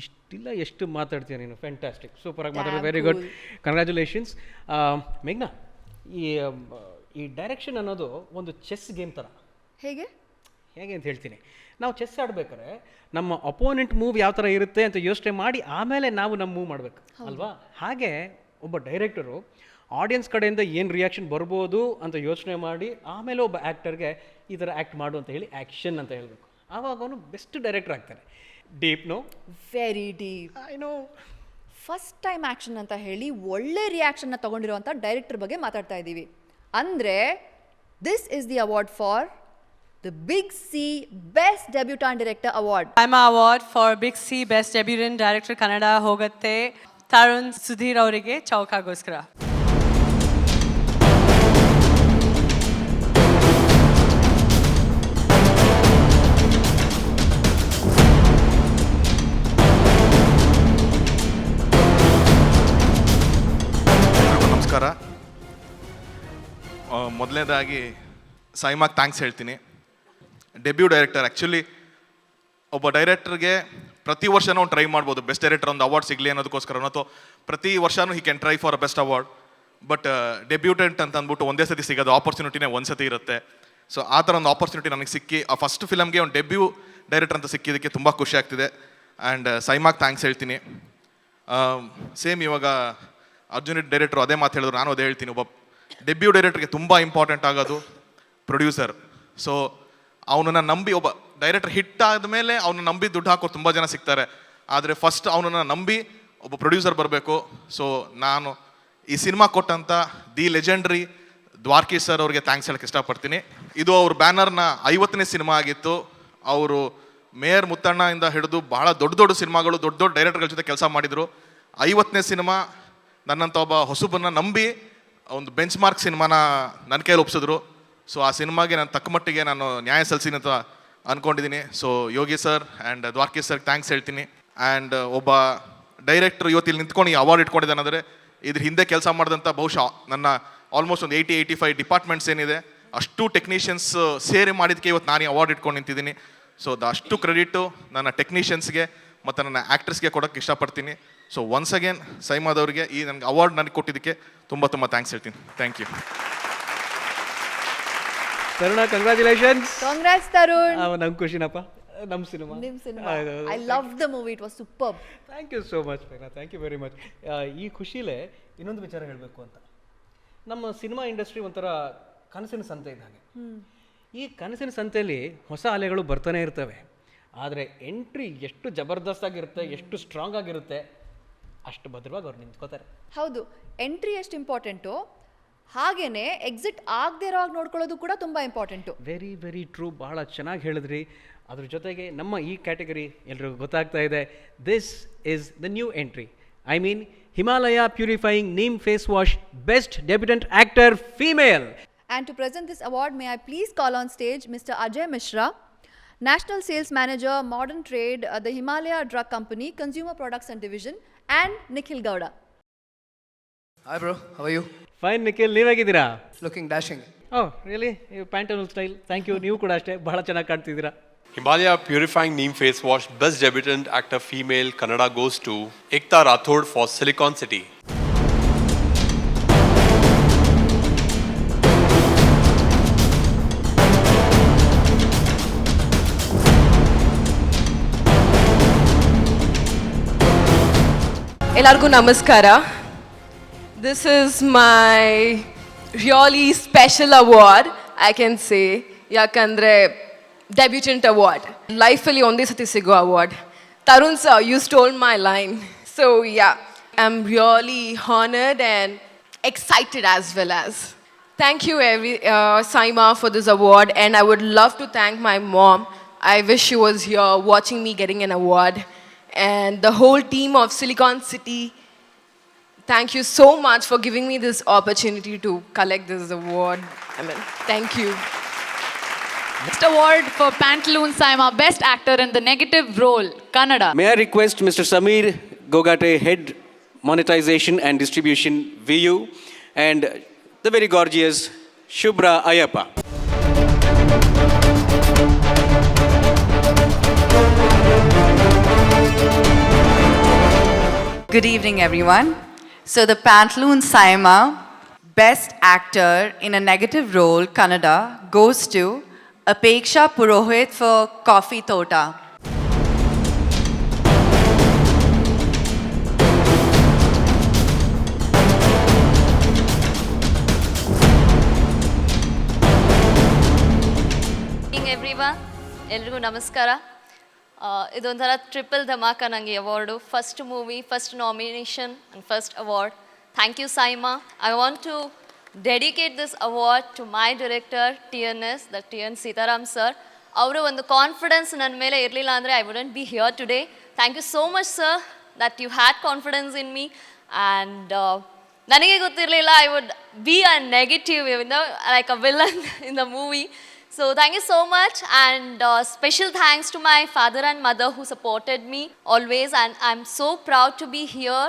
ಇಷ್ಟಿಲ್ಲ ಎಷ್ಟು ಮಾತಾಡ್ತೀಯ ನೀನು, ಫ್ಯಾಂಟಾಸ್ಟಿಕ್, ಸೂಪರಾಗಿ ಮಾತಾಡೋದು, ವೆರಿ ಗುಡ್, ಕಂಗ್ರ್ಯಾಚುಲೇಷನ್ಸ್. ಮೇಘ್ನಾ, ಈ ಡೈರೆಕ್ಷನ್ ಅನ್ನೋದು ಒಂದು ಚೆಸ್ ಗೇಮ್ ಥರ. ಹೇಗೆ ಅಂತ ಹೇಳ್ತೀನಿ. ನಾವು ಚೆಸ್ ಆಡ್ಬೇಕಾದ್ರೆ ನಮ್ಮ ಅಪೋನೆಂಟ್ ಮೂವ್ ಯಾವ ಥರ ಇರುತ್ತೆ ಅಂತ ಯೋಚನೆ ಮಾಡಿ ಆಮೇಲೆ ನಾವು ನಮ್ಮ ಮೂವ್ ಮಾಡಬೇಕು ಅಲ್ವಾ? ಹಾಗೆ ಒಬ್ಬ ಡೈರೆಕ್ಟರು ಆಡಿಯನ್ಸ್ ಕಡೆಯಿಂದ ಏನು ರಿಯಾಕ್ಷನ್ ಬರ್ಬೋದು ಅಂತ ಯೋಚನೆ ಮಾಡಿ ಆಮೇಲೆ ಒಬ್ಬ ಆ್ಯಕ್ಟರ್ಗೆ ಈ ಥರ ಆ್ಯಕ್ಟ್ ಮಾಡು ಅಂತ ಹೇಳಿ ಆ್ಯಕ್ಷನ್ ಅಂತ ಹೇಳಬೇಕು. ಆವಾಗ ಅವನು ಬೆಸ್ಟ್ ಡೈರೆಕ್ಟರ್ ಆಗ್ತಾನೆ. Deep no, very deep. I know. First time action ಅಂತ ಹೇಳಿ ಒಳ್ಳೆ ರಿಯಾಕ್ಷನ್ನ ತೊಗೊಂಡಿರುವಂಥ ಡೈರೆಕ್ಟರ್ ಬಗ್ಗೆ ಮಾತಾಡ್ತಾ ಇದ್ದೀವಿ. ಅಂದರೆ this is the award for the Big C Best Debutant Director Award. Saima Award for Big C Best Debutant Director Kannada ಹೋಗುತ್ತೆ ತರುಣ್ ಸುಧೀರ್ ಅವರಿಗೆ ಚೌಕಾಗೋಸ್ಕರ. ನಮಸ್ಕಾರ. ಮೊದಲನೇದಾಗಿ ಸೈಮಾಗೆ ಥ್ಯಾಂಕ್ಸ್ ಹೇಳ್ತೀನಿ. ಡೆಬ್ಯೂ ಡೈರೆಕ್ಟರ್, ಆ್ಯಕ್ಚುಲಿ ಒಬ್ಬ ಡೈರೆಕ್ಟರ್ಗೆ ಪ್ರತಿ ವರ್ಷನೂ ಟ್ರೈ ಮಾಡ್ಬೋದು ಬೆಸ್ಟ್ ಡೈರೆಕ್ಟರ್ ಒಂದು ಅವಾರ್ಡ್ ಸಿಗಲಿ ಅನ್ನೋದಕ್ಕೋಸ್ಕರ, ಅಥವಾ ಪ್ರತಿ ವರ್ಷವೂ he can try for a best award. But debutant ಅಂತ ಅಂದ್ಬಿಟ್ಟು ಒಂದೇ ಸತಿ ಸಿಗೋದು ಆಪರ್ಚುನಿಟಿನೇ ಒಂದು ಸತಿ ಇರುತ್ತೆ. ಸೊ ಆ ಥರ ಒಂದು ಆಪರ್ಚುನಿಟಿ ನನಗೆ ಸಿಕ್ಕಿ ಆ ಫಸ್ಟ್ ಫಿಲಮ್ಗೆ ಒಂದು ಡೆಬ್ಯೂ ಡೈರೆಕ್ಟರ್ ಅಂತ ಸಿಕ್ಕಿದ್ದಕ್ಕೆ ತುಂಬ ಖುಷಿ ಆಗ್ತಿದೆ. ಆ್ಯಂಡ್ ಸೈಮಾಗೆ ಥ್ಯಾಂಕ್ಸ್ ಹೇಳ್ತೀನಿ. ಸೇಮ್ ಇವಾಗ ಅರ್ಜುನ್ ಡೈರೆಕ್ಟ್ರು ಅದೇ ಮಾತು ಹೇಳಿದ್ರು, ನಾನು ಅದೇ ಹೇಳ್ತೀನಿ. ಒಬ್ಬ ಡೆಬ್ಯೂ ಡೈರೆಕ್ಟರ್ಗೆ ತುಂಬ ಇಂಪಾರ್ಟೆಂಟ್ ಆಗೋದು ಪ್ರೊಡ್ಯೂಸರ್. ಸೊ ಅವನನ್ನು ನಂಬಿ, ಒಬ್ಬ ಡೈರೆಕ್ಟರ್ ಹಿಟ್ ಆದಮೇಲೆ ಅವನ್ನ ನಂಬಿ ದುಡ್ಡು ಹಾಕೋರು ತುಂಬ ಜನ ಸಿಗ್ತಾರೆ. ಆದರೆ ಫಸ್ಟ್ ಅವನನ್ನು ನಂಬಿ ಒಬ್ಬ ಪ್ರೊಡ್ಯೂಸರ್ ಬರಬೇಕು. ಸೊ ನಾನು ಈ ಸಿನಿಮಾ ಕೊಟ್ಟಂಥ ದಿ ಲೆಜೆಂಡ್ರಿ ದ್ವಾರ್ಕೀಶ್ ಸರ್ ಅವ್ರಿಗೆ ಥ್ಯಾಂಕ್ಸ್ ಹೇಳಕ್ಕೆ ಇಷ್ಟಪಡ್ತೀನಿ. ಇದು ಅವ್ರ ಬ್ಯಾನರ್ನ 50ನೇ ಸಿನಿಮಾ ಆಗಿತ್ತು. ಅವರು ಮೇಯರ್ ಮುತ್ತಣ್ಣಯಿಂದ ಹಿಡಿದು ಬಹಳ ದೊಡ್ಡ ದೊಡ್ಡ ಸಿನಿಮಾಗಳು, ದೊಡ್ಡ ದೊಡ್ಡ ಡೈರೆಕ್ಟರ್ಗಳ ಜೊತೆ ಕೆಲಸ ಮಾಡಿದರು. 50ನೇ ಸಿನಿಮಾ ನನ್ನಂಥ ಒಬ್ಬ ಹೊಸಬನ್ನ ನಂಬಿ ಒಂದು ಬೆಂಚ್ ಮಾರ್ಕ್ ಸಿನಿಮಾನ ನನ್ನ ಕೈಯಲ್ಲಿ ಒಪ್ಸಿದ್ರು. ಸೊ ಆ ಸಿನಿಮಾಗೆ ನಾನು ತಕ್ಕ ಮಟ್ಟಿಗೆ ನಾನು ನ್ಯಾಯ ಸಲ್ಲಿಸಿನ ಅಂತ ಅಂದ್ಕೊಂಡಿದ್ದೀನಿ. So Yogi sir and Dwarakish ಸರ್ಗೆ ಥ್ಯಾಂಕ್ಸ್ ಹೇಳ್ತೀನಿ. ಆ್ಯಂಡ್ ಒಬ್ಬ ಡೈರೆಕ್ಟ್ರು ಇವತ್ತಿಲ್ಲಿ ನಿಂತ್ಕೊಂಡು ಈ ಅವಾರ್ಡ್ ಇಟ್ಕೊಂಡಿದ್ದಾನೆ ಅಂದರೆ ಇದ್ರ ಹಿಂದೆ ಕೆಲಸ ಮಾಡಿದಂಥ ಬಹುಶಃ ನನ್ನ ಆಲ್ಮೋಸ್ಟ್ ಒಂದು 80-85 ಡಿಪಾರ್ಟ್ಮೆಂಟ್ಸ್ ಏನಿದೆ ಅಷ್ಟು ಟೆಕ್ನಿಷಿಯನ್ಸ್ ಸೇರಿ ಮಾಡಿದ್ದಕ್ಕೆ ಇವತ್ತು ನಾನು ಈ ಅವಾರ್ಡ್ ಇಟ್ಕೊಂಡು ನಿಂತಿದ್ದೀನಿ. ಸೊ ಅಷ್ಟು ಕ್ರೆಡಿಟು ನನ್ನ ಟೆಕ್ನಿಷಿಯನ್ಸ್ಗೆ ಮತ್ತು ನನ್ನ ಆ್ಯಕ್ಟ್ರಸ್ಗೆ ಕೊಡೋಕ್ಕೆ ಇಷ್ಟಪಡ್ತೀನಿ. ಸೊ ಒನ್ಸ್ ಅಗೇನ್ ಸೈಮಾದವ್ರಿಗೆ ಈ ನನಗೆ ಅವಾರ್ಡ್ ನನಗೆ ಕೊಟ್ಟಿದ್ದಕ್ಕೆ ತುಂಬ ತುಂಬ ಥ್ಯಾಂಕ್ಸ್ ಹೇಳ್ತೀನಿ. Thank you. Tarun, congratulations. Congrats Tarun. ನಮ್ಗೆ ಖುಷಿನಪ್ಪ, ನಮ್ಮ cinema. I love the movie, it was super. Thank you so much ಮೇಘನಾ, ಥ್ಯಾಂಕ್ ಯು ವೆರಿ ಮಚ್. ಈ ಖುಷಿಲೇ ಇನ್ನೊಂದು ವಿಚಾರ ಹೇಳಬೇಕು ಅಂತ, ನಮ್ಮ ಸಿನಿಮಾ ಇಂಡಸ್ಟ್ರಿ ಒಂಥರ ಕನಸಿನ ಸಂತೆ ಇದ್ದಾಗೆ. ಈ ಕನಸಿನ ಸಂತೆಯಲ್ಲಿ ಹೊಸ ಅಲೆಗಳು ಬರ್ತಾನೆ ಇರ್ತವೆ. ಆದರೆ ಎಂಟ್ರಿ ಎಷ್ಟು ಜಬರ್ದಸ್ತ್ ಆಗಿರುತ್ತೆ, ಎಷ್ಟು ಸ್ಟ್ರಾಂಗ್ ಆಗಿರುತ್ತೆ, ಅಷ್ಟು ಭದ್ರವಾಗಿ ಅವ್ರು ನಿಂತ್ಕೋತಾರೆ. ಹೌದು, ಎಂಟ್ರಿ ಎಷ್ಟು ಇಂಪಾರ್ಟೆಂಟು, ಹಾಗೇನೆ ಎಕ್ಸಿಟ್ ಆಗದೆ ಇರೋ ಹಾಗೆ ನೋಡ್ಕೊಳ್ಳೋದು ಕೂಡ ತುಂಬ ಇಂಪಾರ್ಟೆಂಟು. ವೆರಿ ವೆರಿ ಟ್ರೂ, ಬಹಳ ಚೆನ್ನಾಗಿ ಹೇಳಿದ್ರಿ. ಅದ್ರ ಜೊತೆಗೆ ನಮ್ಮ ಈ ಕ್ಯಾಟಗರಿ ಎಲ್ರಿಗೂ ಗೊತ್ತಾಗ್ತಾ ಇದೆ, this is the new entry. I mean Himalaya purifying neem face wash best debutante actor female. And to present this award, may I please call on stage Mr. Ajay Mishra, National Sales Manager, Modern Trade, the Himalaya Drug Company, Consumer Products and Division, and Nikhil Gowda. Hi bro, how are you? Fine Nikhil, ನೀವಾಗಿದ್ದೀರಾ? Looking dashing. Oh really, ಪ್ಯಾಂಟಲ್ style. Thank you. ನೀವು ಕೂಡ ಅಷ್ಟೇ, ಬಹಳ ಚೆನ್ನಾಗಿ ಕಾಣ್ತಿದ್ದೀರಾ. Himalaya Purifying Neem Face Wash Best Debutant Actor Female Kannada goes to Ekta Rathod for Silicon City. ಎಲ್ಲರಿಗೂ ನಮಸ್ಕಾರ. This is my really special award, I can say. ಯಾಕಂದರೆ debutante award ಲೈಫಲ್ಲಿ ಒಂದೇ ಸತಿ ಸಿಗೋ award. Tarun sir, you stole my line. So yeah, I am really honoured and excited as well as. Thank you Saima for this award, and I would love to thank my mom. I wish she was here watching me getting an award, and the whole team of Silicon City. Thank you so much for giving me this opportunity to collect this award. I mean, thank you. Next award for Pantaloon Saima, Best Actor in the Negative Role, Kannada. May I request Mr. Samir Gogate, Head Monetization and Distribution, VU, and the very gorgeous Shubhra Ayappa. Good evening, everyone. So, the Pantaloon Saima Best Actor in a Negative Role, Kannada, goes to Apeksha Purohit for Coffee Tota. Everyone ಎಲ್ರಿಗೂ ನಮಸ್ಕಾರ ಇದೊಂಥರ triple ಧಮಾಕ ನನಗೆ award first movie first nomination and first award thank you SIIMA I want to dedicate this award to my director TNS the TN Seetharam sir ಅವರ ಒಂದು confidence ನನ್ನ ಮೇಲೆ ಇರಲಿಲ್ಲ ಅಂದರೆ I wouldn't be here today thank you so much sir that you had confidence in me and ನನಗೆ ಗೊತ್ತಿರಲಿಲ್ಲ I would be a negative like a villain in the movie. So thank you so much and special thanks to my father and mother who supported me always and I'm so proud to be here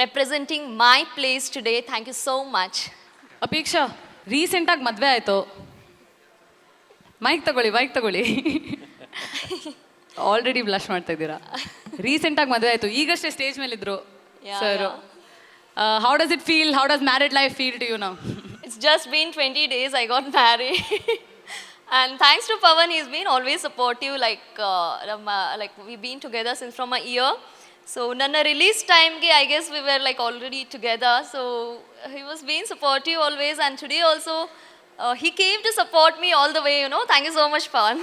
representing my place today. Thank you so much. Apeksha ರೀಸೆಂಟಾಗಿ ಮದುವೆ ಆಯಿತು. Mic ತಗೊಳ್ಳಿ already blush ಮಾಡ್ತಾ ಇದ್ದೀರಾ. ರೀಸೆಂಟಾಗಿ ಮದುವೆ ಆಯಿತು, ಈಗಷ್ಟೇ ಸ್ಟೇಜ್ ಮೇಲಿದ್ರು sir. How does it feel? How does married life feel to you now? It's just been 20 days I got married. And thanks to Pawan, he's been always supportive. Like we've been together since from a year. So nanna release time ge I guess we were like already together. So he was being supportive always. And today also he came to support me all the way. Thank you so much, Pawan.